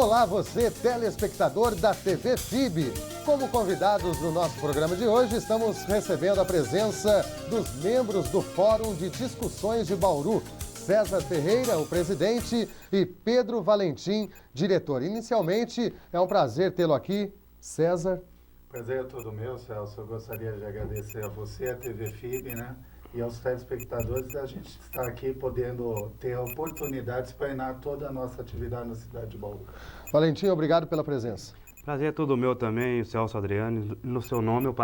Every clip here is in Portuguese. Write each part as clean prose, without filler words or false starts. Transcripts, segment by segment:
Olá, você, telespectador da TV FIB. Como convidados no nosso programa de hoje, estamos recebendo a presença dos membros do Fórum de Discussões de Bauru, César Ferreira, o presidente, e Pedro Valentim, diretor. Inicialmente, é um prazer tê-lo aqui, César. Prazer é todo meu, Celso. Eu gostaria de agradecer a você, a TV FIB, né? E aos telespectadores da gente estar aqui podendo ter oportunidade de explanar toda a nossa atividade na cidade de Bauru. Valentim, obrigado pela presença. Prazer é todo meu também, o Celso Adriano. No seu nome, eu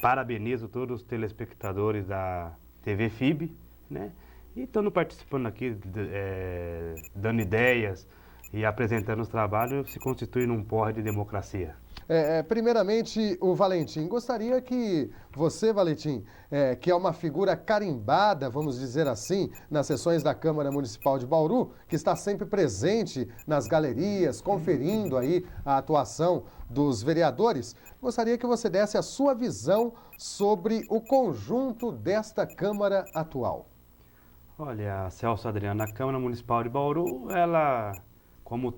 parabenizo todos os telespectadores da TV FIB, né? E estando participando aqui, dando ideias e apresentando os trabalhos, se constitui num porre de democracia. Primeiramente, o Valentim. Gostaria que você, Valentim, que é uma figura carimbada, vamos dizer assim, nas sessões da Câmara Municipal de Bauru, que está sempre presente nas galerias, conferindo aí a atuação dos vereadores, gostaria que você desse a sua visão sobre o conjunto desta Câmara atual. Olha, Celso Adriano, a Câmara Municipal de Bauru, ela, como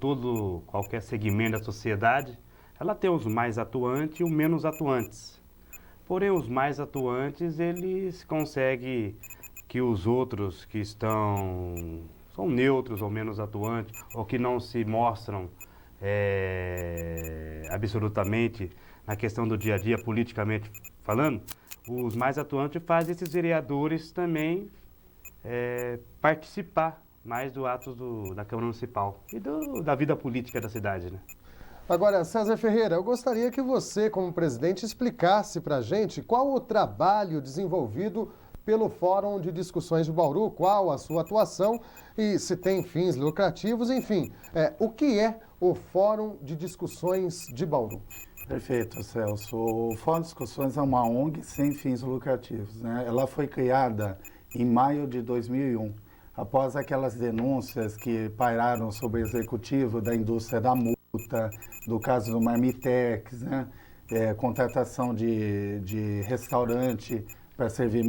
qualquer segmento da sociedade, ela tem os mais atuantes e os menos atuantes. Porém, os mais atuantes, eles conseguem que os outros que são neutros ou menos atuantes, ou que não se mostram absolutamente na questão do dia a dia, politicamente falando, os mais atuantes fazem esses vereadores também participar mais do ato da Câmara Municipal e da vida política da cidade, né? Agora, César Ferreira, eu gostaria que você, como presidente, explicasse para a gente qual o trabalho desenvolvido pelo Fórum de Discussões de Bauru, qual a sua atuação e se tem fins lucrativos, enfim, o que é o Fórum de Discussões de Bauru? Perfeito, Celso. O Fórum de Discussões é uma ONG sem fins lucrativos, né? Ela foi criada em maio de 2001, após aquelas denúncias que pairaram sobre o executivo da indústria da multa, do caso do Marmitex, né? Contratação de restaurante para servir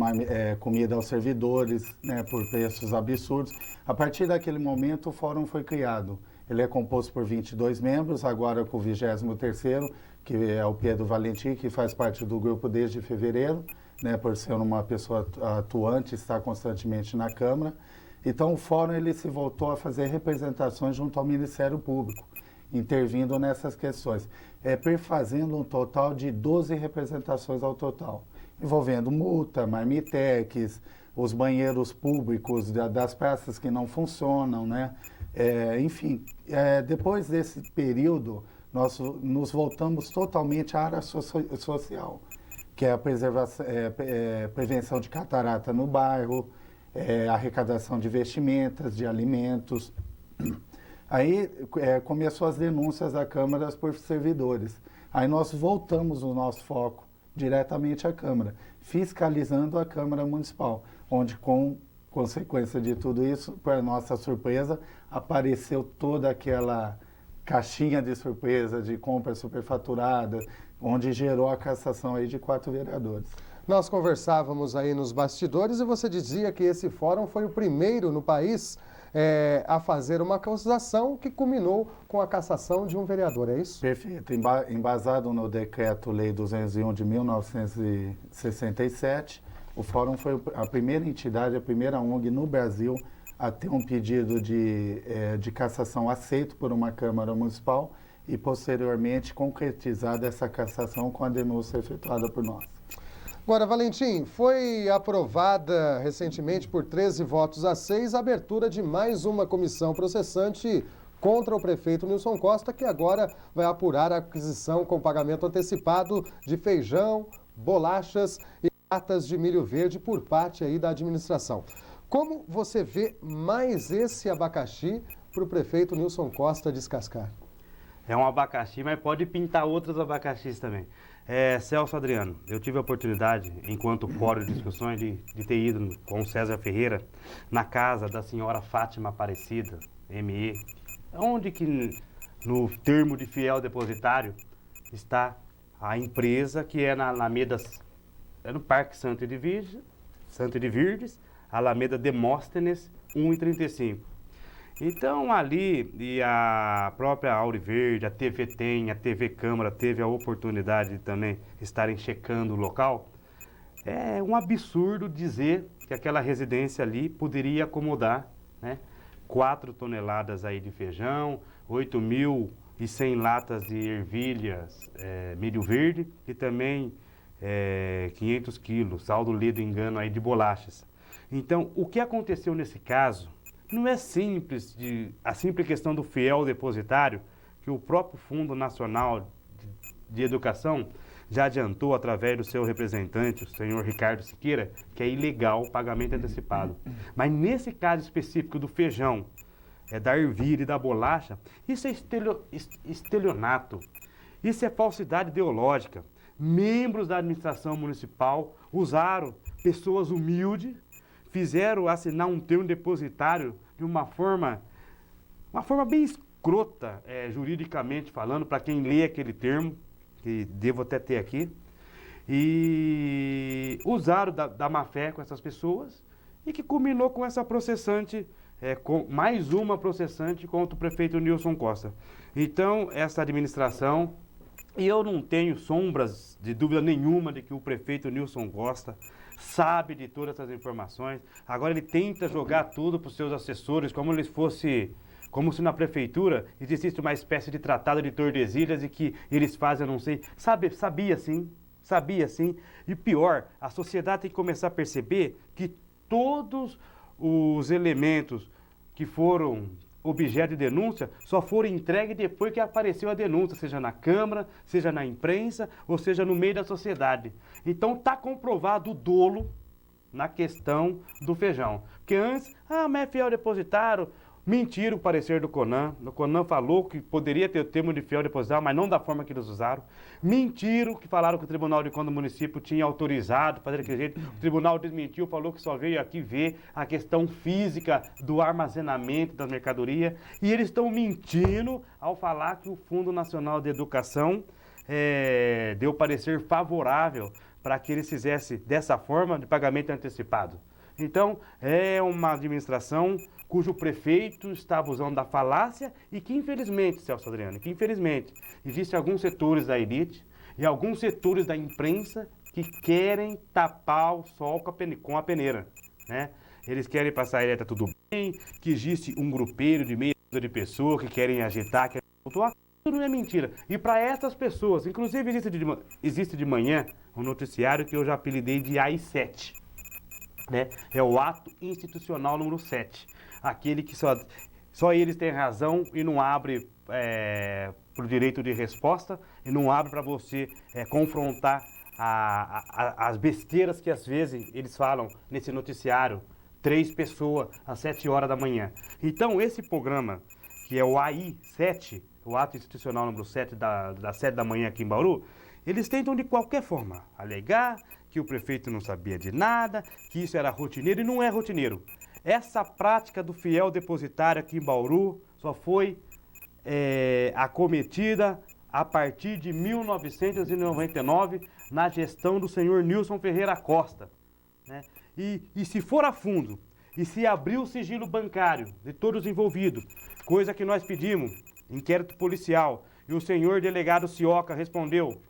comida aos servidores, né? Por preços absurdos. A partir daquele momento, o fórum foi criado. Ele é composto por 22 membros, agora com o 23º, que é o Pedro Valentim, que faz parte do grupo desde fevereiro, né? Por ser uma pessoa atuante, está constantemente na Câmara. Então, o fórum ele se voltou a fazer representações junto ao Ministério Público, intervindo nessas questões, perfazendo um total de 12 representações ao total, envolvendo multa, marmitex, os banheiros públicos das praças que não funcionam, né? Enfim, depois desse período, nós nos voltamos totalmente à área social, que é a prevenção de catarata no bairro, arrecadação de vestimentas, de alimentos. Aí começou as denúncias da Câmara por servidores. Aí nós voltamos o nosso foco diretamente à Câmara, fiscalizando a Câmara Municipal, onde, com consequência de tudo isso, para nossa surpresa, apareceu toda aquela caixinha de surpresa de compra superfaturada, onde gerou a cassação aí de 4 vereadores. Nós conversávamos aí nos bastidores e você dizia que esse fórum foi o primeiro no país a fazer uma acusação que culminou com a cassação de um vereador, é isso? Perfeito. Embasado no Decreto-Lei 201 de 1967, o Fórum foi a primeira entidade, a primeira ONG no Brasil a ter um pedido de cassação aceito por uma Câmara Municipal e, posteriormente, concretizada essa cassação com a denúncia efetuada por nós. Agora, Valentim, foi aprovada recentemente por 13 votos a 6 a abertura de mais uma comissão processante contra o prefeito Nilson Costa, que agora vai apurar a aquisição com pagamento antecipado de feijão, bolachas e latas de milho verde por parte aí da administração. Como você vê mais esse abacaxi para o prefeito Nilson Costa descascar? É um abacaxi, mas pode pintar outros abacaxis também. Celso Adriano, eu tive a oportunidade, enquanto fórum de discussões, de ter ido com o César Ferreira na casa da senhora Fátima Aparecida, ME, onde que no termo de fiel depositário está a empresa que é na Alameda, no Parque Santo Edviges, Alameda Demóstenes 1 e 35. Então ali, e a própria Auriverde, a TV Tem, a TV Câmara teve a oportunidade de também estarem checando o local. É um absurdo dizer que aquela residência ali poderia acomodar, né, 4 toneladas aí de feijão, 8.100 latas de ervilhas, milho verde e também 500 quilos, saldo lido engano aí de bolachas. Então, o que aconteceu nesse caso não é a simples questão do fiel depositário, que o próprio Fundo Nacional de Educação já adiantou através do seu representante, o senhor Ricardo Siqueira, que é ilegal o pagamento antecipado. Mas nesse caso específico do feijão, da ervilha e da bolacha, isso é estelionato, isso é falsidade ideológica. Membros da administração municipal usaram pessoas humildes, fizeram assinar um termo depositário de uma forma bem escrota, juridicamente falando, para quem lê aquele termo, que devo até ter aqui, e usaram da má fé com essas pessoas e que culminou com essa processante, com mais uma processante contra o prefeito Nilson Costa. Então, essa administração, e eu não tenho sombras de dúvida nenhuma de que o prefeito Nilson Costa sabe de todas essas informações. Agora ele tenta jogar tudo para os seus assessores como se na prefeitura existisse uma espécie de tratado de Tordesilhas e que eles fazem, eu não sei. Sabia sim. E pior, a sociedade tem que começar a perceber que todos os elementos que foram objeto de denúncia só foram entregues depois que apareceu a denúncia, seja na Câmara, seja na imprensa, ou seja no meio da sociedade. Então está comprovado o dolo na questão do feijão. Porque antes, mas é fiel depositário. Mentiram o parecer do CONAN. O CONAN falou que poderia ter o termo de fiel depositário, mas não da forma que eles usaram. Mentiram que falaram que o Tribunal de Contas do município tinha autorizado fazer daquele jeito. O tribunal desmentiu, falou que só veio aqui ver a questão física do armazenamento das mercadorias. E eles estão mentindo ao falar que o Fundo Nacional de Educação deu parecer favorável para que eles fizessem dessa forma de pagamento antecipado. Então, é uma administração cujo prefeito está abusando da falácia e que, infelizmente, Celso Adriano, existem alguns setores da elite e alguns setores da imprensa que querem tapar o sol com a peneira, né? Eles querem passar a ideia, tá tudo bem, que existe um grupeiro de meia dúzia de pessoas que querem agitar, querem tumultuar. Tudo não é mentira. E para essas pessoas, inclusive existe de manhã um noticiário que eu já apelidei de AI7. Né? É o ato institucional número 7, aquele que só eles têm razão e não abre para o direito de resposta e não abre para você confrontar as besteiras que às vezes eles falam nesse noticiário, 3 pessoas às 7 horas da manhã. Então esse programa, que é o AI7, o ato institucional número 7 das 7 da manhã aqui em Bauru, eles tentam de qualquer forma alegar que o prefeito não sabia de nada, que isso era rotineiro, e não é rotineiro. Essa prática do fiel depositário aqui em Bauru só foi acometida a partir de 1999, na gestão do senhor Nilson Ferreira Costa, né? E se for a fundo, e se abrir o sigilo bancário de todos os envolvidos, coisa que nós pedimos, inquérito policial, e o senhor delegado Cioca respondeu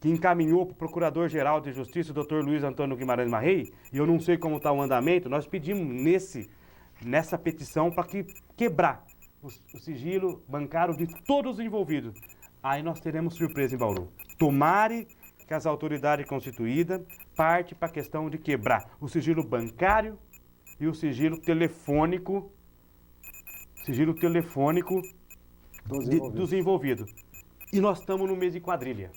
que encaminhou para o Procurador-Geral de Justiça, o Dr. Luiz Antônio Guimarães Marrei, e eu não sei como está o andamento, nós pedimos nessa petição para quebrar o sigilo bancário de todos os envolvidos. Aí nós teremos surpresa em Bauru. Tomare que as autoridades constituídas partem para a questão de quebrar o sigilo bancário e o sigilo telefônico dos envolvidos. E nós estamos no mês de quadrilha.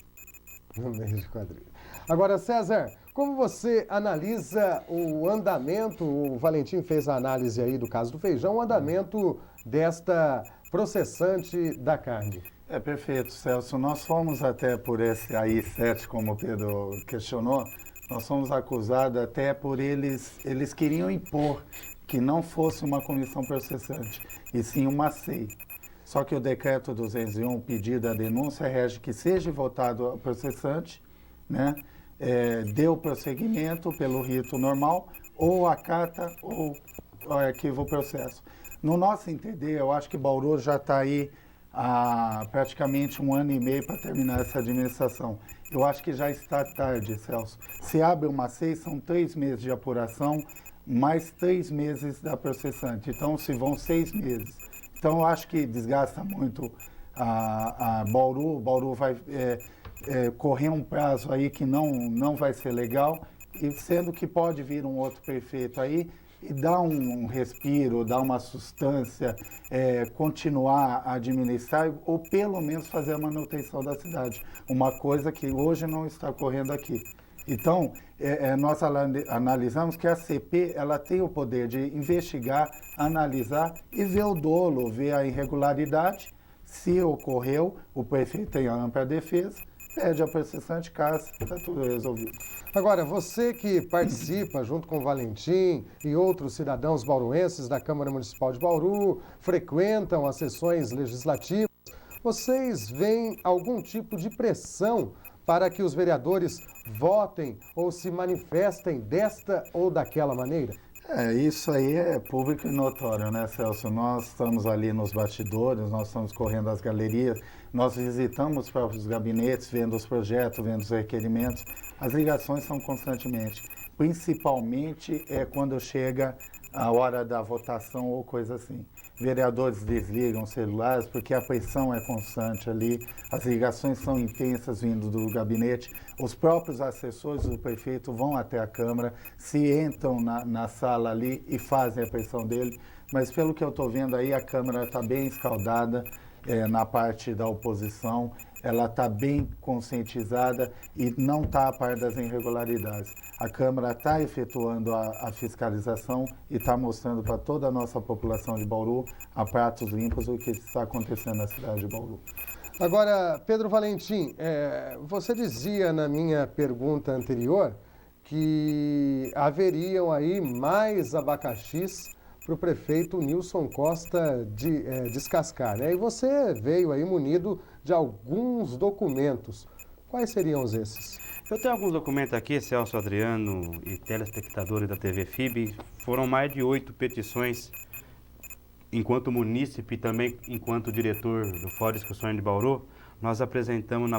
No mês de quadrilha. Agora, César, como você analisa o andamento, o Valentim fez a análise aí do caso do feijão, o andamento desta processante da carne? Perfeito, Celso. Nós fomos até por esse AI7, como o Pedro questionou, nós fomos acusados até por eles queriam impor que não fosse uma comissão processante, e sim uma SEI. Só que o decreto 201, pedido a denúncia, rege que seja votado a processante, né, deu prosseguimento pelo rito normal, ou acata ou arquiva o processo. No nosso entender, eu acho que Bauru já está aí há praticamente 1 ano e meio para terminar essa administração. Eu acho que já está tarde, Celso. Se abre uma SEI, são 3 meses de apuração, mais 3 meses da processante. Então, se vão 6 meses. Então, eu acho que desgasta muito a Bauru. Bauru vai correr um prazo aí que não vai ser legal, e sendo que pode vir um outro prefeito aí e dar um respiro, dar uma sustância, continuar a administrar ou pelo menos fazer a manutenção da cidade. Uma coisa que hoje não está ocorrendo aqui. Então, nós analisamos que a CP ela tem o poder de investigar, analisar e ver o dolo, ver a irregularidade. Se ocorreu, o prefeito tem a ampla defesa, pede a processante caso, está tudo resolvido. Agora, você que participa junto com o Valentim e outros cidadãos bauruenses da Câmara Municipal de Bauru, frequentam as sessões legislativas, vocês veem algum tipo de pressão para que os vereadores votem ou se manifestem desta ou daquela maneira? Isso aí é público e notório, né, Celso? Nós estamos ali nos bastidores, nós estamos correndo as galerias, nós visitamos os próprios gabinetes, vendo os projetos, vendo os requerimentos. As ligações são constantemente, principalmente quando chega a hora da votação ou coisa assim. Vereadores desligam celulares porque a pressão é constante ali, as ligações são intensas vindo do gabinete, os próprios assessores do prefeito vão até a Câmara, se entram na sala ali e fazem a pressão dele, mas pelo que eu estou vendo aí, a Câmara está bem escaldada na parte da oposição, ela está bem conscientizada e não está a par das irregularidades. A Câmara está efetuando a fiscalização e está mostrando para toda a nossa população de Bauru, a pratos limpos, o que está acontecendo na cidade de Bauru. Agora, Pedro Valentim, você dizia na minha pergunta anterior que haveriam aí mais abacaxis para o prefeito Nilson Costa descascar, né? E você veio aí munido de alguns documentos. Quais seriam esses? Eu tenho alguns documentos aqui, Celso Adriano e telespectadores da TV FIB. Foram mais de 8 petições, enquanto munícipe e também enquanto diretor do Fórum de Discussões de Bauru, nós apresentamos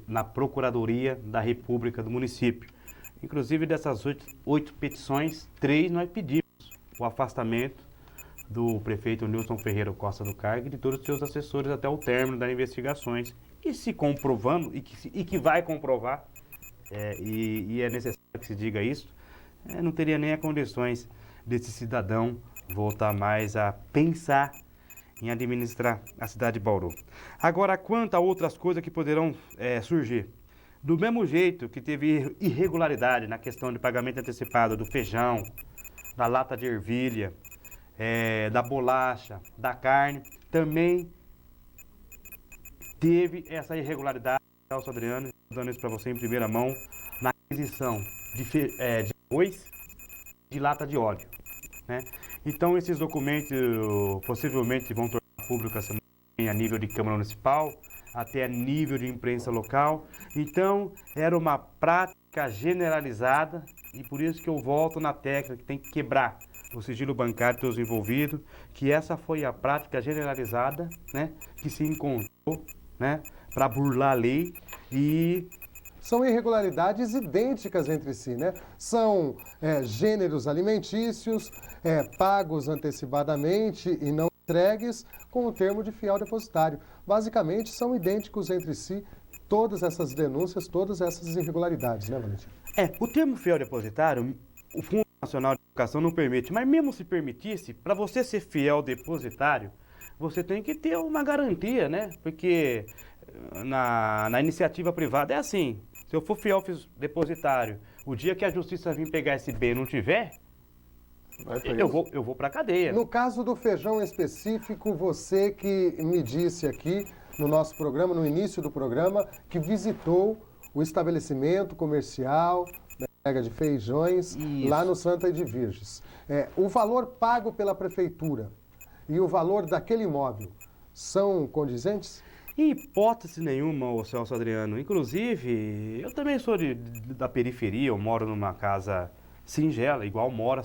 na Procuradoria da República do município. Inclusive, dessas 8 petições, 3 nós pedimos o afastamento do prefeito Nilson Ferreira Costa do cargo e de todos os seus assessores até o término das investigações. E se comprovando, e que vai comprovar, e é necessário que se diga isso, não teria nem as condições desse cidadão voltar mais a pensar em administrar a cidade de Bauru. Agora, quanto a outras coisas que poderão surgir, do mesmo jeito que teve irregularidade na questão de pagamento antecipado do feijão, da lata de ervilha, da bolacha, da carne, também teve essa irregularidade, Celso Adriano, dando isso para você em primeira mão, na aquisição de arroz e de lata de óleo, né? Então, esses documentos possivelmente vão tornar público a nível de Câmara Municipal, até a nível de imprensa local. Então, era uma prática generalizada e por isso que eu volto na tecla que tem que quebrar o sigilo bancário de todos os envolvidos, que essa foi a prática generalizada, né, que se encontrou, né, para burlar a lei e... São irregularidades idênticas entre si, né? São gêneros alimentícios, pagos antecipadamente e não entregues com o termo de fiel depositário. Basicamente, são idênticos entre si todas essas denúncias, todas essas irregularidades, né, Valentim? O termo fiel depositário, o Fundo Nacional de Educação não permite, mas mesmo se permitisse, para você ser fiel depositário, você tem que ter uma garantia, né? Porque na iniciativa privada é assim, se eu for fiel depositário, o dia que a justiça vir pegar esse bem e não tiver, eu vou para a cadeia. No caso do feijão específico, você que me disse aqui no nosso programa, no início do programa, que visitou o estabelecimento comercial da entrega de feijões lá no Santa de Virges. O valor pago pela prefeitura e o valor daquele imóvel são condizentes? Em hipótese nenhuma, ô Celso Adriano. Inclusive, eu também sou da periferia, eu moro numa casa singela, igual mora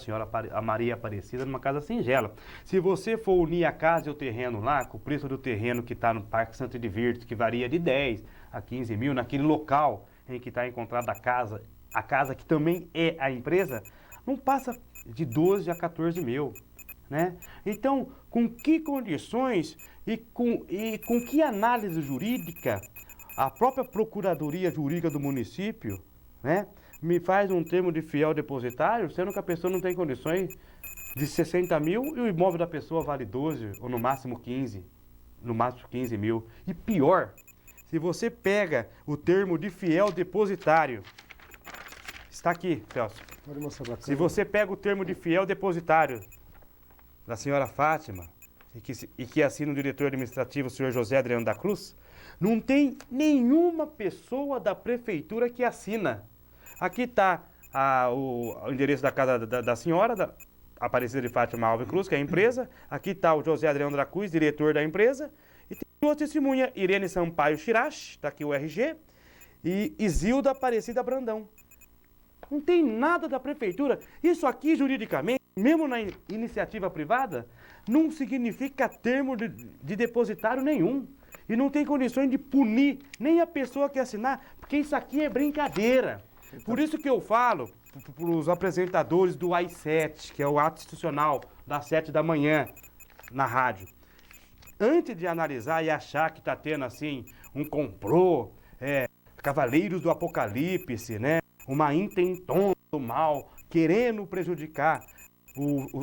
a Maria Aparecida, numa casa singela. Se você for unir a casa e o terreno lá, com o preço do terreno que está no Parque Santo Edviges, que varia de 10 a 15 mil, naquele local em que está encontrada a casa que também é a empresa, não passa de 12 a 14 mil. Né? Então, com que condições e com que análise jurídica a própria Procuradoria Jurídica do município, né, me faz um termo de fiel depositário, sendo que a pessoa não tem condições de 60 mil e o imóvel da pessoa vale 12 ou no máximo 15 mil. E pior, se você pega o termo de fiel depositário, está aqui, Celso. Se você pega o termo de fiel depositário da senhora Fátima e que assina o diretor administrativo, o senhor José Adriano da Cruz, não tem nenhuma pessoa da prefeitura que assina. Aqui está o endereço da casa da senhora, da Aparecida de Fátima Alves Cruz, que é a empresa. Aqui está o José Adriano da Cruz, diretor da empresa. E tem duas testemunhas, Irene Sampaio Chirache, está aqui o RG, e Isilda Aparecida Brandão. Não tem nada da prefeitura. Isso aqui, juridicamente, mesmo na iniciativa privada, não significa termo de depositário nenhum. E não tem condições de punir nem a pessoa que assinar, porque isso aqui é brincadeira. Por isso que eu falo para os apresentadores do AI7, que é o ato institucional das 7 da manhã na rádio. Antes de analisar e achar que está tendo assim um complô, cavaleiros do apocalipse, né? Uma intentona do mal, querendo prejudicar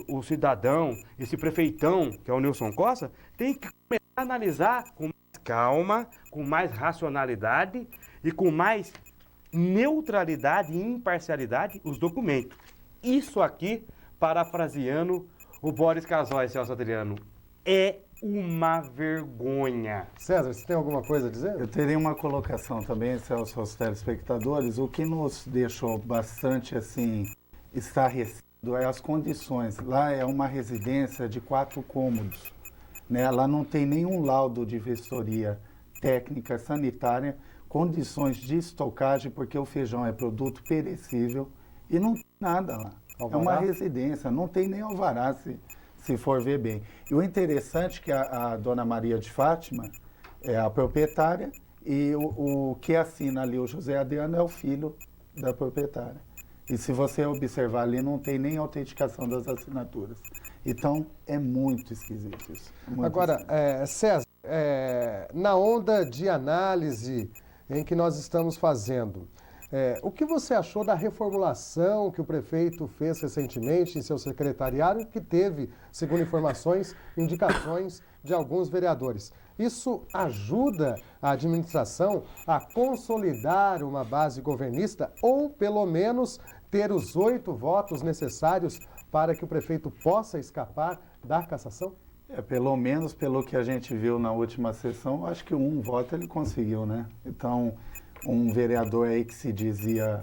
o cidadão, esse prefeitão, que é o Nilson Costa, tem que começar a analisar com mais calma, com mais racionalidade e com mais neutralidade e imparcialidade os documentos. Isso aqui, parafraseando o Boris Casoy, Celso Adriano, é uma vergonha. César, você tem alguma coisa a dizer? Eu teria uma colocação também, Celso, aos telespectadores. O que nos deixou bastante assim estarrecido é as condições. Lá é uma residência de 4 cômodos, né? Lá não tem nenhum laudo de vistoria técnica sanitária, condições de estocagem, porque o feijão é produto perecível e não tem nada lá. Alvará? É uma residência, não tem nem alvará, se for ver bem. E o interessante é que a dona Maria de Fátima é a proprietária e o que assina ali o José Adriano é o filho da proprietária. E se você observar ali, não tem nem autenticação das assinaturas. Então, é muito esquisito isso. Agora, César, na onda de análise em que nós estamos fazendo, o que você achou da reformulação que o prefeito fez recentemente em seu secretariado, que teve, segundo informações, indicações de alguns vereadores? Isso ajuda a administração a consolidar uma base governista ou, pelo menos, ter os 8 votos necessários para que o prefeito possa escapar da cassação? Pelo menos pelo que a gente viu na última sessão, acho que 1 voto ele conseguiu, né? Então, um vereador aí que se dizia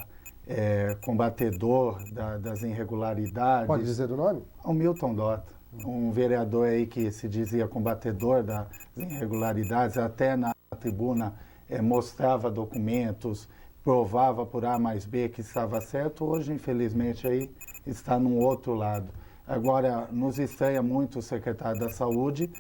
combatedor das irregularidades... Pode dizer o nome? O Milton Dota. Um vereador aí que se dizia combatedor das irregularidades, até na tribuna mostrava documentos, provava por A mais B que estava certo. Hoje, infelizmente, aí está num outro lado. Agora, nos estranha muito o secretário da Saúde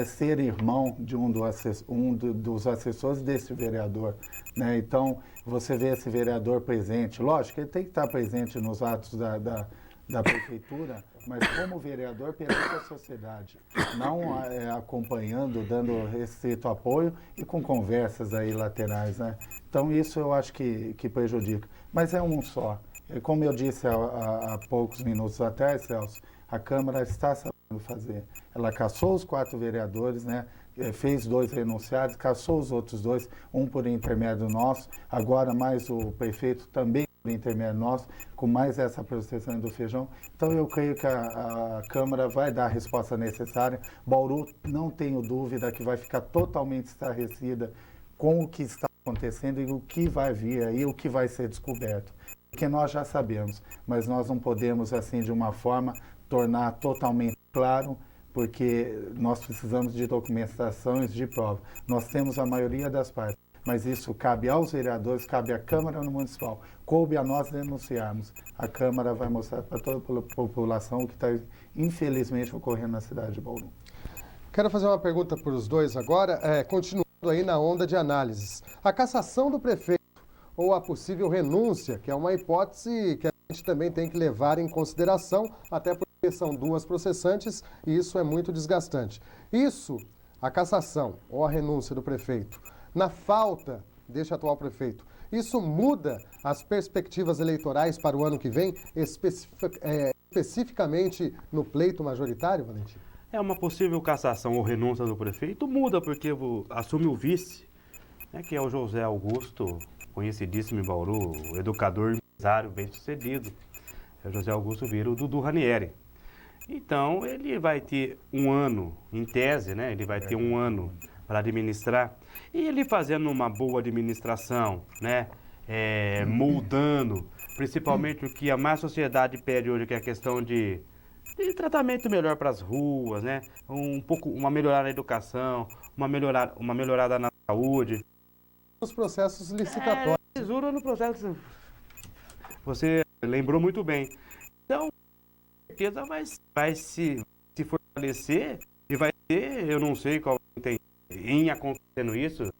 ser irmão de um dos assessores desse vereador, né? Então, você vê esse vereador presente. Lógico, ele tem que estar presente nos atos da prefeitura, mas como vereador perante a sociedade, não acompanhando, dando restrito apoio e com conversas aí laterais, né? Então, isso eu acho que prejudica. Mas é um só. Como eu disse há poucos minutos atrás, Celso, a Câmara está sabendo fazer. Ela cassou os 4 vereadores, né? Fez 2 renunciados, cassou os outros 2, um por intermédio nosso, agora mais o prefeito também por intermédio nosso, com mais essa proteção do feijão. Então eu creio que a Câmara vai dar a resposta necessária. Bauru, não tenho dúvida que vai ficar totalmente estarrecida com o que está acontecendo e o que vai vir aí, o que vai ser descoberto. Porque nós já sabemos, mas nós não podemos, assim, de uma forma, tornar totalmente claro, porque nós precisamos de documentações de prova. Nós temos a maioria das partes, mas isso cabe aos vereadores, cabe à Câmara Municipal. Coube a nós denunciarmos. A Câmara vai mostrar para toda a população o que está, infelizmente, ocorrendo na cidade de Bauru. Quero fazer uma pergunta para os dois agora, continuando aí na onda de análises. A cassação do prefeito ou a possível renúncia, que é uma hipótese que a gente também tem que levar em consideração, até porque são duas processantes e isso é muito desgastante. Isso, a cassação ou a renúncia do prefeito, na falta deste atual prefeito, isso muda as perspectivas eleitorais para o ano que vem, especificamente no pleito majoritário, Valentim? É uma possível cassação ou renúncia do prefeito, muda porque assume o vice, né, que é o José Augusto, conhecidíssimo em Bauru, educador, empresário, bem-sucedido. O José Augusto vira o Dudu Ranieri. Então, ele vai ter um ano, em tese, né? Ele vai ter um ano para administrar. E ele fazendo uma boa administração, né? Moldando, principalmente o que a má sociedade pede hoje, que é a questão de tratamento melhor para as ruas, né? Uma melhorada na educação, uma melhorada na saúde. Os processos licitatórios. Lisura no processo. Você lembrou muito bem. Então, com certeza vai se fortalecer e vai ter, eu não sei qual tem em acontecendo isso.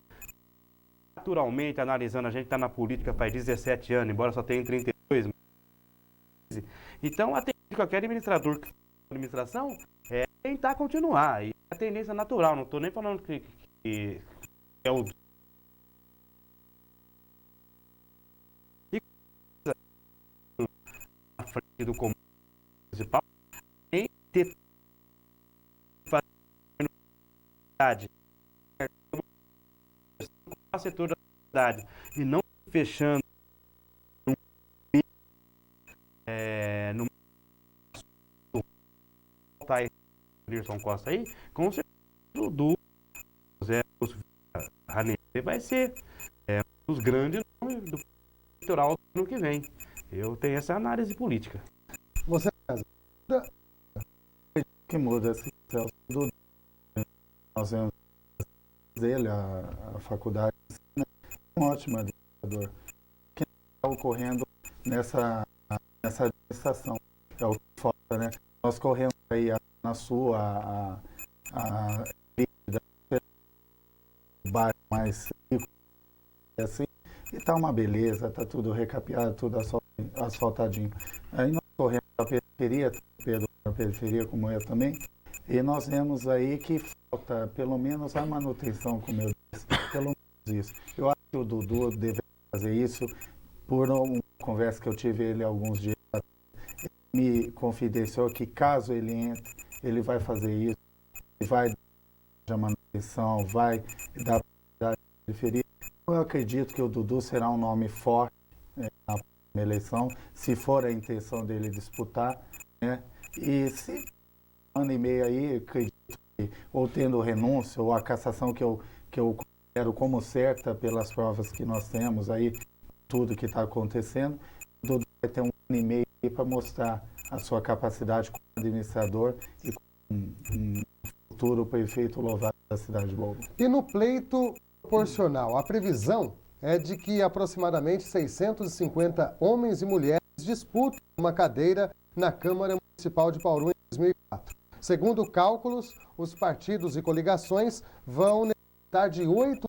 Naturalmente, analisando, a gente está na política faz 17 anos, embora só tenha 32. Então, a tendência de qualquer administrador que administração é tentar continuar. E a tendência natural, não estou nem falando que é o na frente do comando municipal, em ter o setor da cidade e não fechando no Wilson Costa aí, com certeza do José Ranieri vai ser um dos grandes nomes do eleitoral do ano que vem. Eu tenho essa análise política. Você Que muda assim, nós vemos ele, a faculdade, né? Um ótimo administrador. O que está ocorrendo nessa administração é o que falta, né? Nós corremos aí na sua a bairro mais rico, assim, e tá uma beleza, tá tudo recapeado, tudo asfaltadinho. Aí nós corremos a periferia, Pedro, a periferia como eu também, e nós vemos aí que falta pelo menos a manutenção, como eu disse, pelo menos isso. Eu acho que o Dudu deve fazer isso por uma conversa que eu tive ele alguns dias atrás. Ele me confidenciou que caso ele entre, ele vai fazer isso, ele vai dar a manutenção, vai dar prioridade à periferia. Eu acredito que o Dudu será um nome forte na próxima eleição, se for a intenção dele disputar, né? E se um ano e meio aí, acredito que, ou tendo renúncia, ou a cassação que eu considero como certa pelas provas que nós temos aí, tudo que está acontecendo, o Dudu vai ter um ano e meio para mostrar a sua capacidade como administrador e como um futuro prefeito louvado da cidade de Bauru. E no pleito proporcional, a previsão é de que aproximadamente 650 homens e mulheres disputem uma cadeira na Câmara Municipal de Bauru em 2004. Segundo cálculos, os partidos e coligações vão necessitar de 8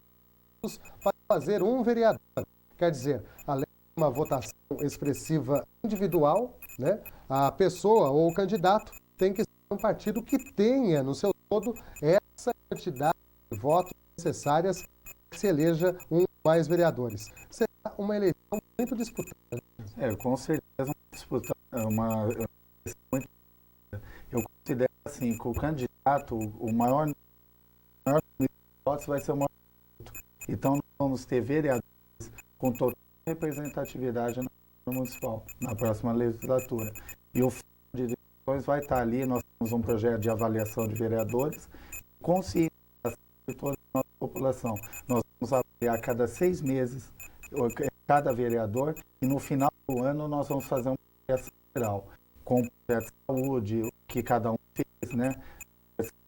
votos para fazer um vereador. Quer dizer, além de uma votação expressiva individual, né, a pessoa ou o candidato tem que ser um partido que tenha no seu todo essa quantidade de votos necessárias para que se eleja um ou mais vereadores. Será uma eleição muito disputada. Com certeza uma disputa, eu considero assim que o candidato, o maior número de votos vai ser o maior voto. Então nós vamos ter vereadores com total representatividade na Câmara Municipal, na próxima legislatura. E o fundo de eleições vai estar ali, nós temos um projeto de avaliação de vereadores, conscientização de toda a nossa população. Nós vamos avaliar a cada 6 meses cada vereador e no final do ano nós vamos fazer uma avaliação geral com o projeto de saúde, o que cada um fez, né?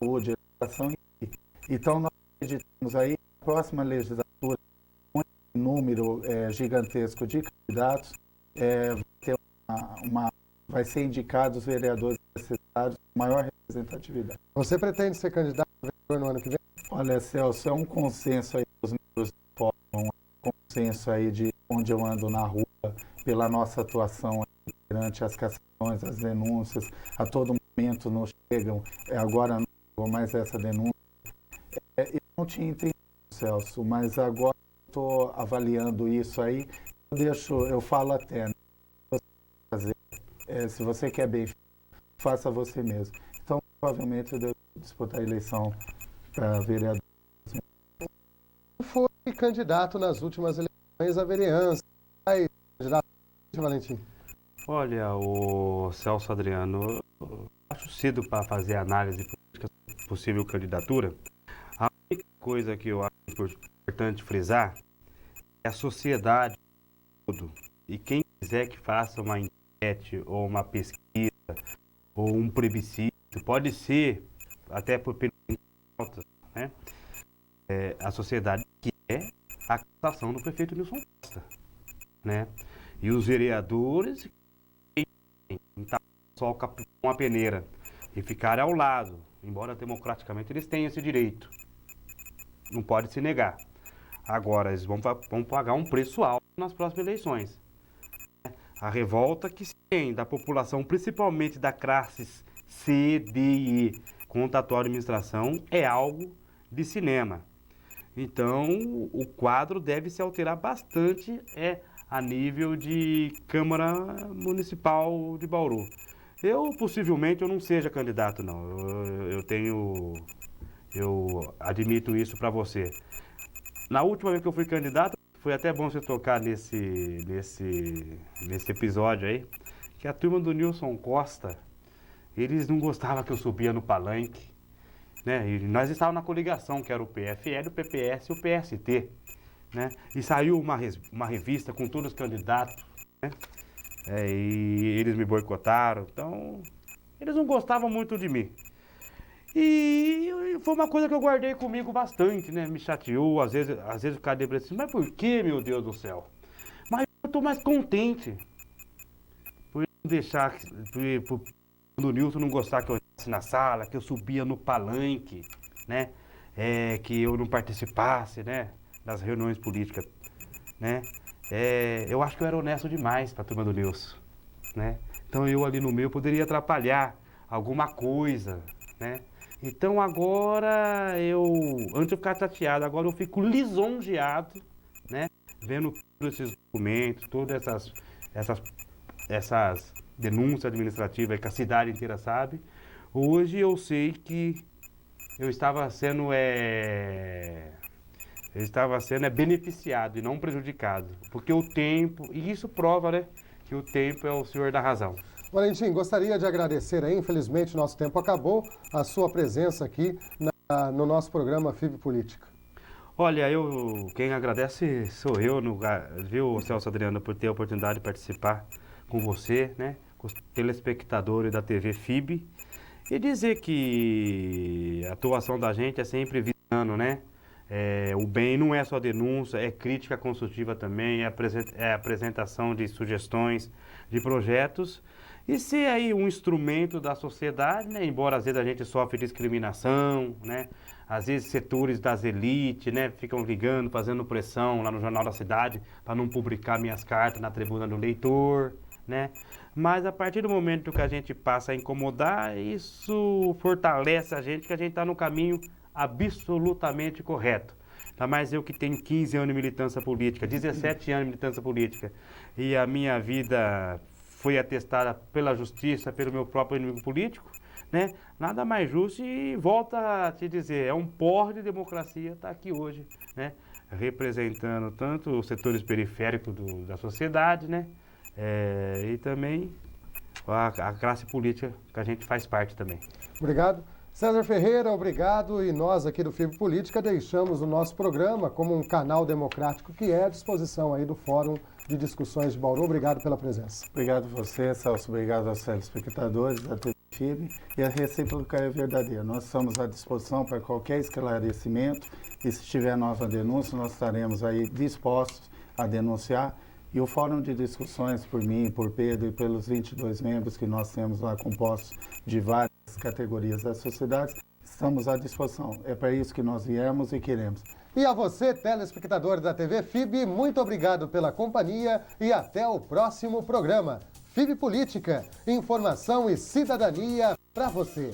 Saúde, educação. Então nós acreditamos aí, na próxima legislatura, número gigantesco de candidatos, vai ter vai ser indicado os vereadores necessários com maior representatividade. Você pretende ser candidato a vereador no ano que vem? Olha, Celso, é um consenso aí dos membros do fórum, um consenso aí de onde eu ando na rua, pela nossa atuação perante as cassações, as denúncias, a todo momento nos chegam, agora não chegou mais essa denúncia. Eu não tinha entendido, Celso, mas agora estou avaliando isso aí, eu falo até, né? Se você quer bem, faça você mesmo. Então, provavelmente, eu devo disputar a eleição para vereador. Foi candidato nas últimas eleições à vereança. Aí, candidato Valentim. Olha, o Celso Adriano, eu acho cedo para fazer análise política de possível candidatura. A única coisa que eu acho importante frisar é a sociedade toda. E quem quiser que faça uma enquete ou uma pesquisa ou um plebiscito, pode ser até por altas, né? A sociedade quer a cassação do prefeito Nilson Costa, né? E os vereadores só com a peneira e ficarem ao lado, embora democraticamente eles tenham esse direito. Não pode se negar. Agora, eles vão pagar um preço alto nas próximas eleições. A revolta que se tem da população, principalmente da classes C, D e E, contra a atual administração, é algo de cinema. Então, o quadro deve se alterar bastante a nível de Câmara Municipal de Bauru. Possivelmente, eu não seja candidato, não. Eu admito isso para você. Na última vez que eu fui candidato, foi até bom você tocar nesse episódio aí, que a turma do Nilson Costa, eles não gostavam que eu subia no palanque, né? E nós estávamos na coligação, que era o PFL, o PPS e o PST, né? E saiu uma revista com todos os candidatos, né? E eles me boicotaram, então eles não gostavam muito de mim. E foi uma coisa que eu guardei comigo bastante, né? Me chateou, às vezes o cara depressivo, mas por que, meu Deus do céu? Mas eu tô mais contente por não deixar, por o Nilson não gostar que eu entrasse na sala, que eu subia no palanque, né? Que eu não participasse, né? Das reuniões políticas, né? Eu acho que eu era honesto demais para a turma do Nilson, né? Então eu ali no meio poderia atrapalhar alguma coisa, né? Então agora antes eu ficava chateado, agora eu fico lisonjeado, né? Vendo todos esses documentos, todas essas denúncias administrativas que a cidade inteira sabe. Hoje eu sei que eu estava sendo beneficiado e não prejudicado, porque o tempo, e isso prova, né, que o tempo é o senhor da razão. Valentim, gostaria de agradecer aí, infelizmente o nosso tempo acabou, a sua presença aqui no nosso programa FIB Política. Olha, quem agradece sou eu, viu, Celso Adriano, por ter a oportunidade de participar com você, né, com os telespectadores da TV FIB, e dizer que a atuação da gente é sempre visando, né, o bem não é só denúncia, é crítica construtiva também, é apresentação de sugestões, de projetos, e ser aí um instrumento da sociedade, né? Embora às vezes a gente sofre discriminação, né? Às vezes setores das elites, né, ficam ligando, fazendo pressão lá no Jornal da Cidade para não publicar minhas cartas na tribuna do leitor, né? Mas a partir do momento que a gente passa a incomodar, isso fortalece a gente, que a gente está no caminho absolutamente correto. Ainda mais eu que tenho 15 anos de militância política, 17 anos de militância política, e a minha vida foi atestada pela justiça, pelo meu próprio inimigo político, né? Nada mais justo, e volta a te dizer, é um porre de democracia estar aqui hoje, né? Representando tanto os setores periféricos da sociedade, né? E também a classe política que a gente faz parte também. Obrigado. César Ferreira, obrigado. E nós aqui do FIB Política deixamos o nosso programa como um canal democrático que é à disposição aí do Fórum de Discussões de Bauru. Obrigado pela presença. Obrigado a você, Celso. Obrigado aos telespectadores da TV FIB e a recíproca é verdadeira. Nós estamos à disposição para qualquer esclarecimento e se tiver nova denúncia, nós estaremos aí dispostos a denunciar. E o Fórum de Discussões, por mim, por Pedro e pelos 22 membros que nós temos lá compostos de várias categorias da sociedade, estamos à disposição. É para isso que nós viemos e queremos. E a você, telespectador da TV FIB, muito obrigado pela companhia e até o próximo programa. FIB Política, informação e cidadania para você.